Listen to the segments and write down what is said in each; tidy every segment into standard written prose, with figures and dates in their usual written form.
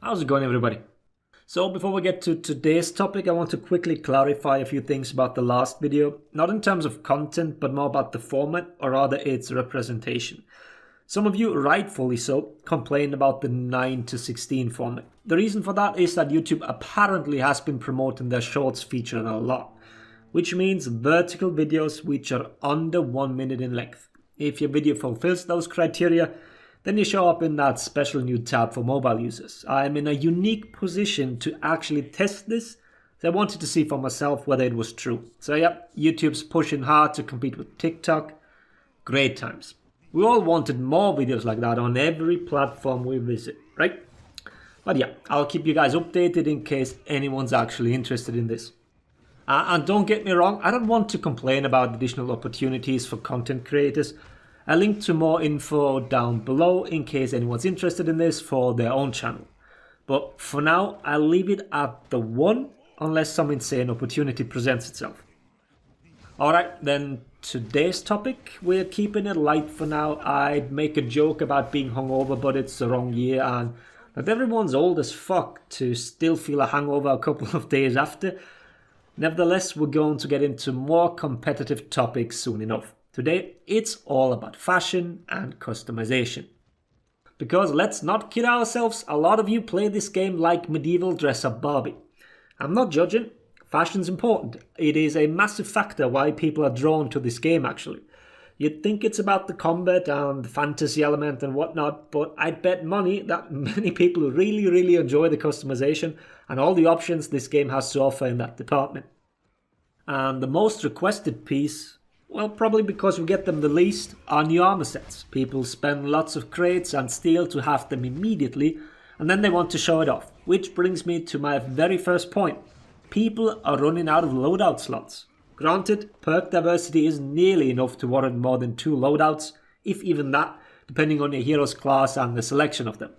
How's it going, everybody? So before we get to today's topic, I want to quickly clarify a few things about the last video, not in terms of content, but more about the format, or rather its representation. Some of you, rightfully so, complained about the 9 to 16 format. The reason for that is that YouTube apparently has been promoting their shorts feature a lot, which means vertical videos which are under 1 minute in length. If your video fulfills those criteria, then you show up in that special new tab for mobile users. I'm in a unique position to actually test this, so I wanted to see for myself whether it was true. So yeah, YouTube's pushing hard to compete with TikTok. Great times. We all wanted more videos like that on every platform we visit, right? But yeah, I'll keep you guys updated in case anyone's actually interested in this. And don't get me wrong, I don't want to complain about additional opportunities for content creators. I'll link to more info down below in case anyone's interested in this for their own channel. But for now, I'll leave it at the one unless some insane opportunity presents itself. Alright, then today's topic, we're keeping it light for now. I'd make a joke about being hungover, but it's the wrong year, and not everyone's old as fuck to still feel a hangover a couple of days after. Nevertheless, we're going to get into more competitive topics soon enough. Today, it's all about fashion and customization. Because let's not kid ourselves, a lot of you play this game like medieval dress-up Barbie. I'm not judging, fashion's important. It is a massive factor why people are drawn to this game actually. You'd think it's about the combat and the fantasy element and whatnot, but I'd bet money that many people really enjoy the customization and all the options this game has to offer in that department. And the most requested piece, well, probably because we get them the least, are new armor sets. People spend lots of crates and steel to have them immediately, and then they want to show it off. Which brings me to my very first point. People are running out of loadout slots. Granted, perk diversity is nearly enough to warrant more than 2 loadouts, if even that, depending on your hero's class and the selection of them.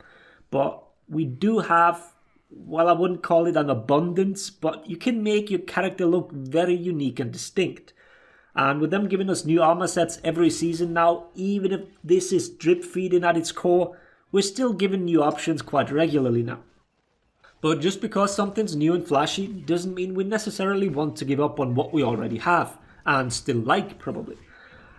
But we do have, well, I wouldn't call it an abundance, but you can make your character look very unique and distinct. And with them giving us new armor sets every season now, even if this is drip feeding at its core, we're still given new options quite regularly now. But just because something's new and flashy doesn't mean we necessarily want to give up on what we already have, and still like probably.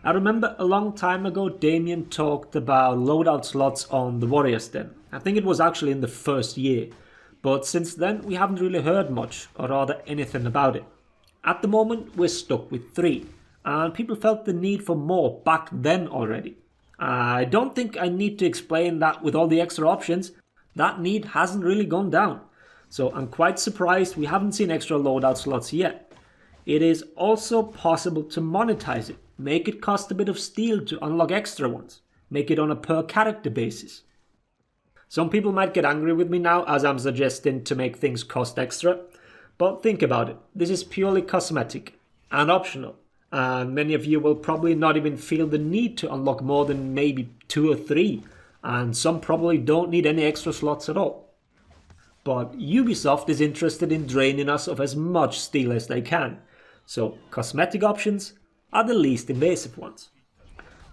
I remember a long time ago Damien talked about loadout slots on the Warriors Den. I think it was actually in the first year, but since then we haven't really heard much, or rather anything about it. At the moment we're stuck with 3. And people felt the need for more back then already. I don't think I need to explain that with all the extra options, that need hasn't really gone down. So I'm quite surprised we haven't seen extra loadout slots yet. It is also possible to monetize it, make it cost a bit of steel to unlock extra ones, make it on a per character basis. Some people might get angry with me now as I'm suggesting to make things cost extra, but think about it, this is purely cosmetic and optional. And many of you will probably not even feel the need to unlock more than maybe 2 or 3, and some probably don't need any extra slots at all. But Ubisoft is interested in draining us of as much steel as they can, so cosmetic options are the least invasive ones.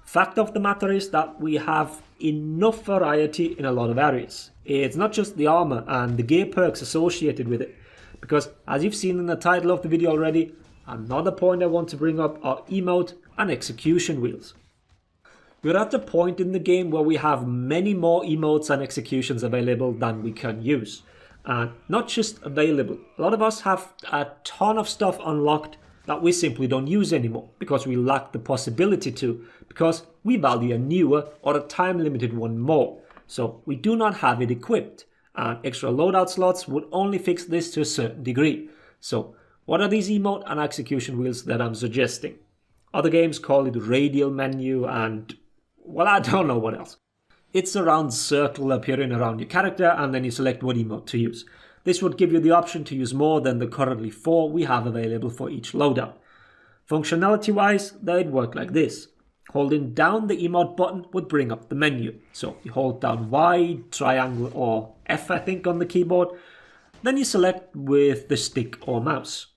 Fact of the matter is that we have enough variety in a lot of areas. It's not just the armor and the gear perks associated with it, because as you've seen in the title of the video already, another point I want to bring up are emote and execution wheels. We're at the point in the game where we have many more emotes and executions available than we can use. And not just available, a lot of us have a ton of stuff unlocked that we simply don't use anymore because we lack the possibility to, because we value a newer or a time limited one more. So we do not have it equipped, and extra loadout slots would only fix this to a certain degree. So what are these emote and execution wheels that I'm suggesting? Other games call it radial menu and, well, I don't know what else. It's a round circle appearing around your character and then you select what emote to use. This would give you the option to use more than the currently 4 we have available for each loadout. Functionality wise, they'd work like this. Holding down the emote button would bring up the menu. So you hold down Y, triangle or F I think on the keyboard, then you select with the stick or mouse.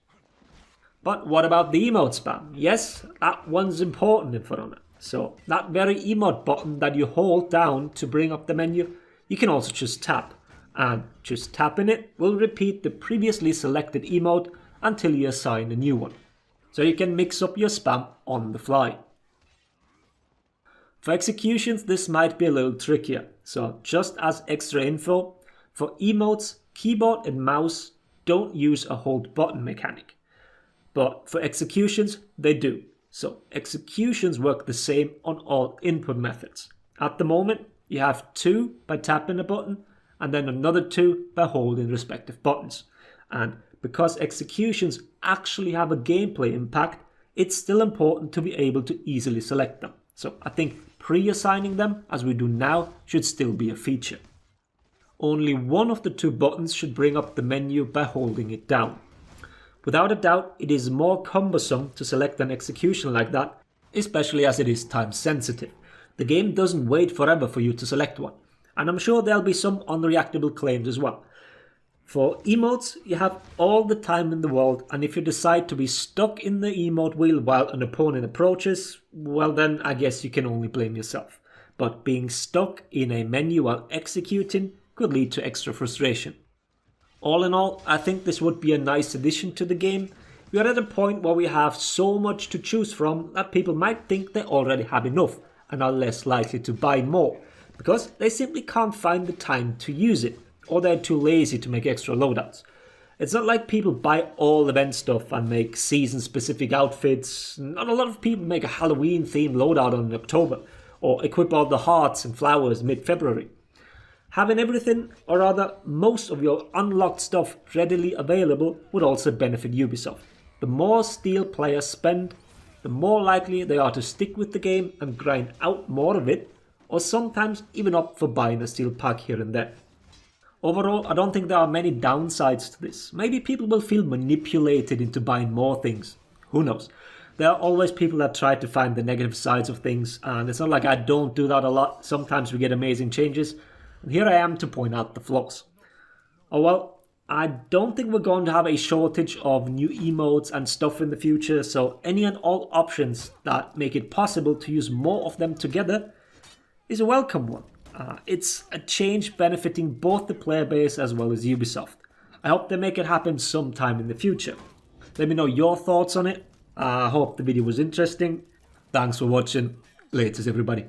But what about the emote spam? Yes, that one's important in For Honor. So that very emote button that you hold down to bring up the menu, you can also just tap. and just tapping it will repeat the previously selected emote until you assign a new one. So you can mix up your spam on the fly. For executions, this might be a little trickier, so just as extra info, for emotes, keyboard and mouse don't use a hold button mechanic, but for executions they do. So executions work the same on all input methods. At the moment, you have 2 by tapping a button and then another 2 by holding respective buttons. And because executions actually have a gameplay impact, it's still important to be able to easily select them. So I think pre-assigning them, as we do now, should still be a feature. Only one of the 2 buttons should bring up the menu by holding it down. Without a doubt, it is more cumbersome to select an execution like that, especially as it is time sensitive. The game doesn't wait forever for you to select one, and I'm sure there'll be some unreactable claims as well. For emotes, you have all the time in the world, and if you decide to be stuck in the emote wheel while an opponent approaches, well then I guess you can only blame yourself. But being stuck in a menu while executing could lead to extra frustration. All in all, I think this would be a nice addition to the game. We are at a point where we have so much to choose from that people might think they already have enough and are less likely to buy more, because they simply can't find the time to use it, or they're too lazy to make extra loadouts. It's not like people buy all event stuff and make season specific outfits. Not a lot of people make a Halloween themed loadout in October, or equip all the hearts and flowers mid-February. Having everything, or rather most of your unlocked stuff readily available would also benefit Ubisoft. The more steel players spend, the more likely they are to stick with the game and grind out more of it, or sometimes even opt for buying a steel pack here and there. Overall, I don't think there are many downsides to this. Maybe people will feel manipulated into buying more things. Who knows? There are always people that try to find the negative sides of things, and it's not like I don't do that a lot. Sometimes we get amazing changes, and here I am to point out the flaws. Oh well, I don't think we're going to have a shortage of new emotes and stuff in the future, so any and all options that make it possible to use more of them together is a welcome one. It's a change benefiting both the player base as well as Ubisoft. I hope they make it happen sometime in the future. Let me know your thoughts on it. I hope the video was interesting. Thanks for watching. Laters everybody.